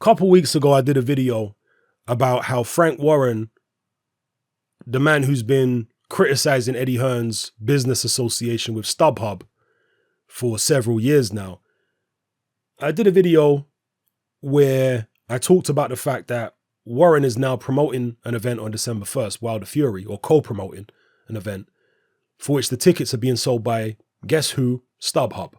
couple weeks ago, I did a video about how Frank Warren, the man who's been criticizing Eddie Hearn's business association with StubHub for several years now, I did a video where I talked about the fact that Warren is now promoting an event on December 1st, Wilder Fury, or co-promoting an event for which the tickets are being sold by, guess who? StubHub.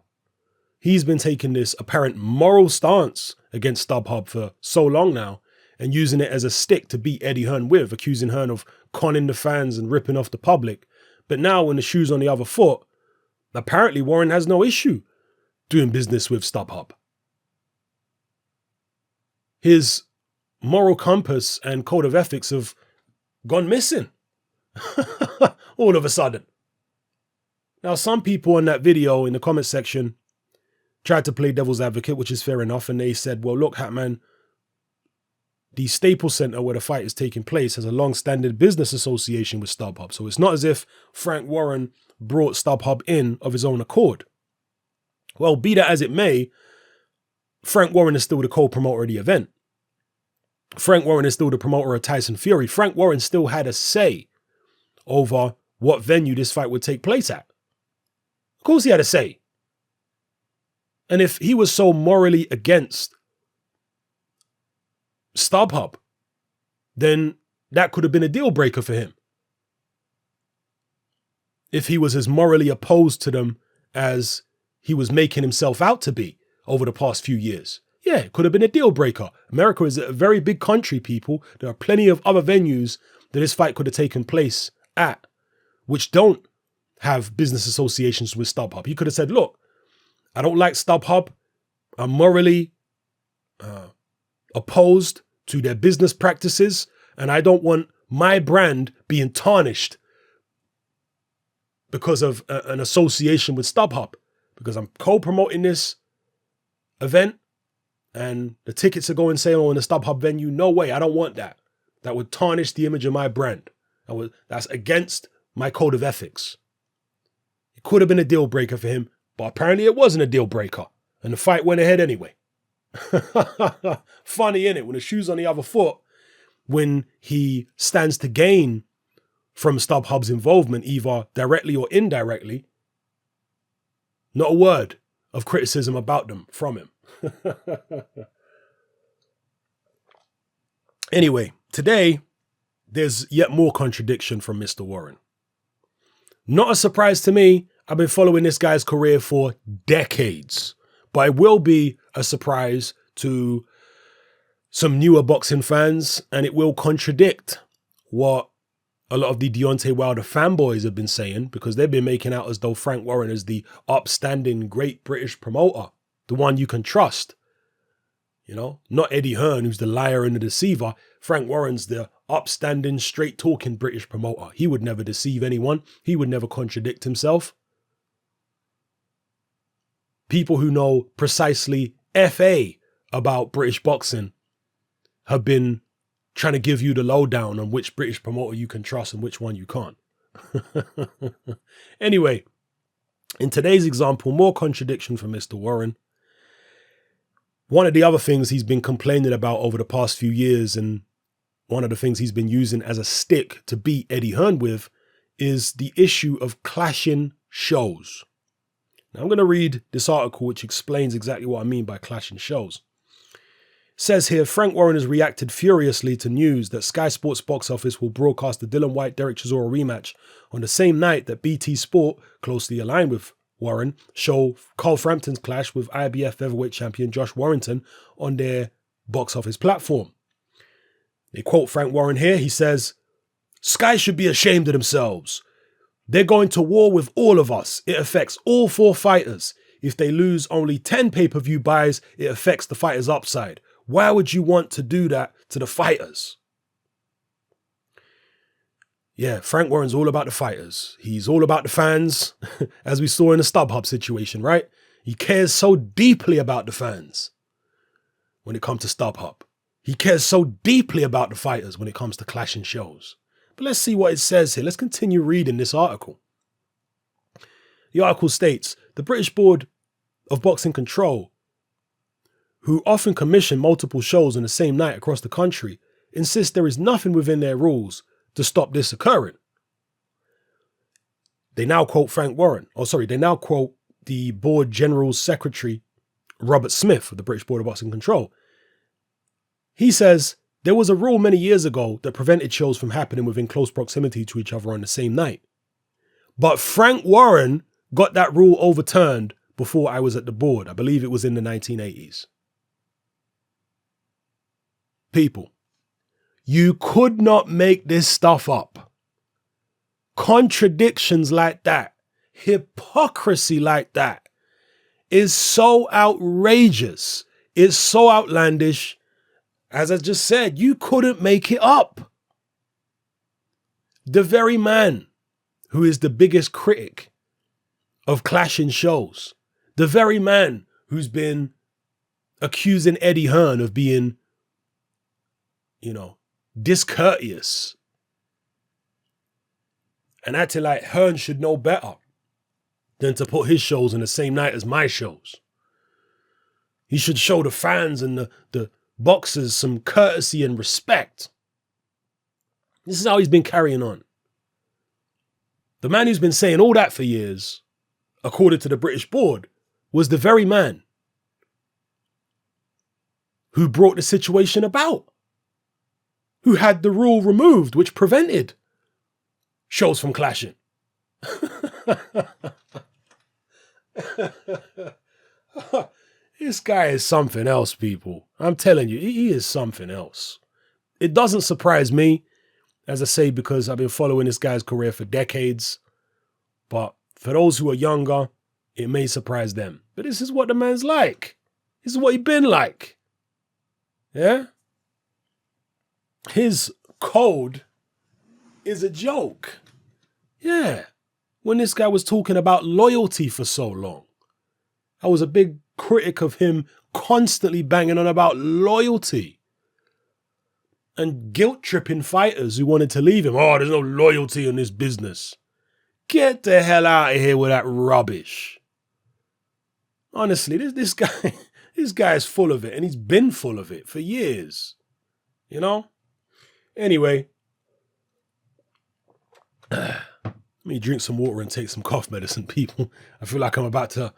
He's been taking this apparent moral stance against StubHub for so long now and using it as a stick to beat Eddie Hearn with, accusing Hearn of conning the fans and ripping off the public. But now when the shoe's on the other foot, apparently Warren has no issue doing business with StubHub. His moral compass and code of ethics have gone missing all of a sudden. Now, some people in that video in the comment section tried to play devil's advocate, which is fair enough. And they said, well, look, Hatman, the Staples Center where the fight is taking place has a long-standing business association with StubHub. So it's not as if Frank Warren brought StubHub in of his own accord. Well, be that as it may, Frank Warren is still the co-promoter of the event. Frank Warren is still the promoter of Tyson Fury. Frank Warren still had a say over what venue this fight would take place at. Of course he had a say. And if he was so morally against StubHub, then that could have been a deal breaker for him. If he was as morally opposed to them as he was making himself out to be over the past few years. Yeah, it could have been a deal breaker. America is a very big country, people. There are plenty of other venues that this fight could have taken place at, which don't have business associations with StubHub. He could have said, look, I don't like StubHub. I'm morally opposed to their business practices, and I don't want my brand being tarnished because of an association with StubHub, because I'm co-promoting this event and the tickets are going sale on the StubHub venue. No way, I don't want that. That would tarnish the image of my brand. That's against my code of ethics. It could have been a deal breaker for him, but apparently it wasn't a deal breaker. And the fight went ahead anyway. Funny, innit? When the shoe's on the other foot, when he stands to gain from StubHub's involvement, either directly or indirectly, not a word of criticism about them from him. Anyway, today, there's yet more contradiction from Mr. Warren. Not a surprise to me. I've been following this guy's career for decades, but it will be a surprise to some newer boxing fans, and it will contradict what a lot of the Deontay Wilder fanboys have been saying, because they've been making out as though Frank Warren is the upstanding great British promoter, the one you can trust. You know, not Eddie Hearn, who's the liar and the deceiver. Frank Warren's the upstanding, straight-talking British promoter. He would never deceive anyone. He would never contradict himself. People who know precisely FA about British boxing have been trying to give you the lowdown on which British promoter you can trust and which one you can't. Anyway, in today's example, more contradiction from Mr. Warren. One of the other things he's been complaining about over the past few years, and one of the things he's been using as a stick to beat Eddie Hearn with, is the issue of clashing shows. Now, I'm going to read this article which explains exactly what I mean by clashing shows. It says here, Frank Warren has reacted furiously to news that Sky Sports Box Office will broadcast the Dillian Whyte-Derek Chisora rematch on the same night that BT Sport, closely aligned with Warren, show Carl Frampton's clash with IBF featherweight champion Josh Warrington on their box office platform. They quote Frank Warren here. He says, Sky should be ashamed of themselves. They're going to war with all of us. It affects all four fighters. If they lose only 10 pay-per-view buys, it affects the fighters' upside. Why would you want to do that to the fighters? Yeah, Frank Warren's all about the fighters. He's all about the fans, as we saw in the StubHub situation, right? He cares so deeply about the fans when it comes to StubHub. He cares so deeply about the fighters when it comes to clashing shows. But let's see what it says here. Let's continue reading this article. The article states, the British Board of Boxing Control who often commission multiple shows on the same night across the country, insist there is nothing within their rules to stop this occurring. They now quote they now quote the board general secretary, Robert Smith of the British Board of Boxing Control. He says, there was a rule many years ago that prevented shows from happening within close proximity to each other on the same night. But Frank Warren got that rule overturned before I was at the board. I believe it was in the 1980s. People, you could not make this stuff up. Contradictions like that, hypocrisy like that is so outrageous. It's so outlandish. As I just said, you couldn't make it up. The very man who is the biggest critic of clashing shows, the very man who's been accusing Eddie Hearn of being, discourteous and acting like Hearn should know better than to put his shows in the same night as my shows. He should show the fans and the boxers some courtesy and respect. This is how he's been carrying on. The man who's been saying all that for years, according to the British board, was the very man who brought the situation about, who had the rule removed which prevented shows from clashing. This guy is something else, people. I'm telling you, he is something else. It doesn't surprise me, as I say, because I've been following this guy's career for decades. But for those who are younger, it may surprise them. But this is what the man's like. This is what he's been like. Yeah? His code is a joke. Yeah. When this guy was talking about loyalty for so long, I was a big critic of him constantly banging on about loyalty and guilt-tripping fighters who wanted to leave him. Oh, there's no loyalty in this business. Get the hell out of here with that rubbish. Honestly, this guy is full of it, and he's been full of it for years. Anyway, let me drink some water and take some cough medicine, people. I feel like I'm about to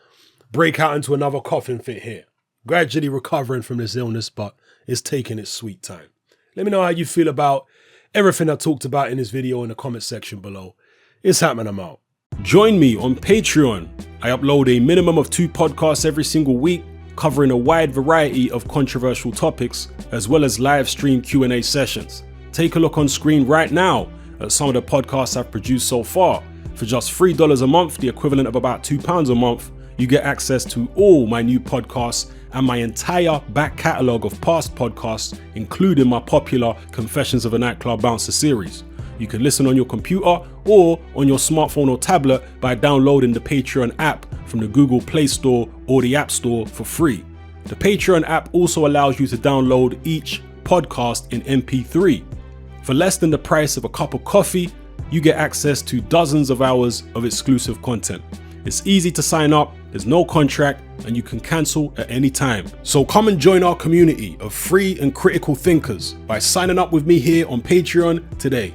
break out into another coughing fit here. Gradually recovering from this illness, but it's taking its sweet time. Let me know how you feel about everything I talked about in this video in the comment section below. It's happening, I'm out. Join me on Patreon. I upload a minimum of 2 podcasts every single week, covering a wide variety of controversial topics, as well as live stream Q&A sessions. Take a look on screen right now at some of the podcasts I've produced so far. For just $3 a month, the equivalent of about £2 a month, you get access to all my new podcasts and my entire back catalogue of past podcasts, including my popular Confessions of a Nightclub Bouncer series. You can listen on your computer or on your smartphone or tablet by downloading the Patreon app from the Google Play Store or the App Store for free. The Patreon app also allows you to download each podcast in MP3. For less than the price of a cup of coffee, you get access to dozens of hours of exclusive content. It's easy to sign up, there's no contract, and you can cancel at any time. So come and join our community of free and critical thinkers by signing up with me here on Patreon today.